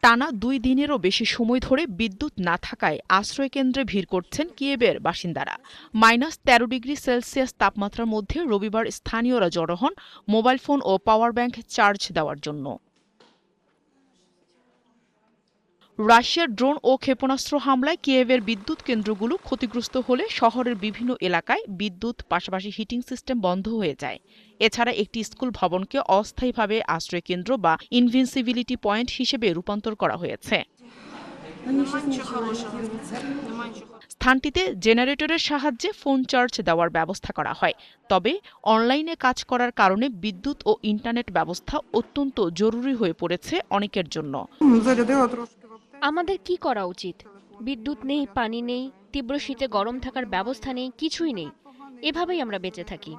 টানা ২ দিনেরও বেশি সময় ধরে বিদ্যুৎ না থাকায় আশ্রয়কেন্দ্রে ভিড় করছেন কিয়েভের বাসিন্দারা। -13 ডিগ্রি সেলসিয়াস তাপমাত্রার মধ্যে রবিবার স্থানীয়রা জড়ো হন মোবাইল ফোন ও পাওয়ার ব্যাংক চার্জ দেওয়ার জন্য। রাশিয়ার ড্রোন ও ক্ষেপণাস্ত্র হামলায় কিয়েভের বিদ্যুৎ কেন্দ্রগুলো ক্ষতিগ্রস্ত হলে শহরের বিভিন্ন এলাকায় বিদ্যুৎ পাশাপাশি হিটিং সিস্টেম বন্ধ হয়ে যায়। এছাড়া একটি স্কুল ভবনকে অস্থায়ীভাবে আশ্রয়কেন্দ্র বা ইনভিনসিবিলিটি পয়েন্ট হিসেবে রূপান্তর করা হয়েছে। স্থানটিতে জেনারেটরের সাহায্যে ফোন চার্জ দেওয়ার ব্যবস্থা করা হয়। তবে অনলাইনে কাজ করার কারণে বিদ্যুৎ ও ইন্টারনেট ব্যবস্থা অত্যন্ত জরুরি হয়ে পড়েছে অনেকের জন্য। আমাদের কি করা উচিত? বিদ্যুৎ নেই, পানি নেই, তীব্র শীতে গরম থাকার ব্যবস্থা নেই, কিছুই নেই। এভাবেই আমরা বেঁচে থাকি।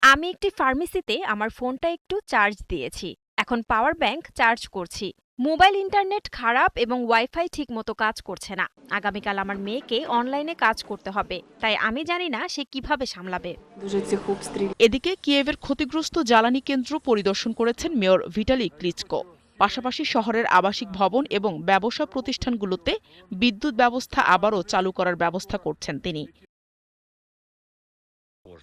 আমি একটি ফার্মেসিতে আমার ফোনটা একটু চার্জ দিয়েছি। এখন পাওয়ার ব্যাংক চার্জ করছি। মোবাইল ইন্টারনেট খারাপ এবং ওয়াইফাই ঠিকমতো কাজ করছে না। আগামীকাল আমার মেয়েকে অনলাইনে কাজ করতে হবে, তাই আমি জানি না সে কিভাবে সামলাবে। এদিকে কিয়েভের ক্ষতিগ্রস্ত জ্বালানি কেন্দ্র পরিদর্শন করেছেন মেয়র ভিটালি ক্লিচকো। পাশাপাশি শহরের আবাসিক ভবন এবং ব্যবসা প্রতিষ্ঠানগুলোতে বিদ্যুৎ ব্যবস্থা আবারও চালু করার ব্যবস্থা করছেন তিনি।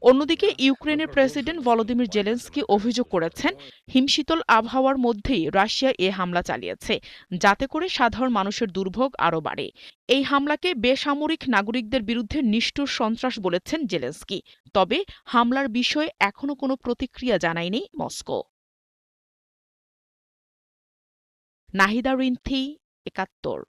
অন্যদিকে ইউক্রেনের প্রেসিডেন্ট ভলোদিমির জেলেনস্কি অভিযোগ করেছেন, হিমশীতল আবহাওয়ার মধ্যেই রাশিয়া এ হামলা চালিয়েছে, যাতে করে সাধারণ মানুষের দুর্ভোগ আরও বাড়ে। এই হামলাকে বেসামরিক নাগরিকদের বিরুদ্ধে নিষ্ঠুর সন্ত্রাস বলেছেন জেলেনস্কি। তবে হামলার বিষয়ে এখনো কোনো প্রতিক্রিয়া জানায়নি মস্কো। নাহিদা রিন্থি, ৭১।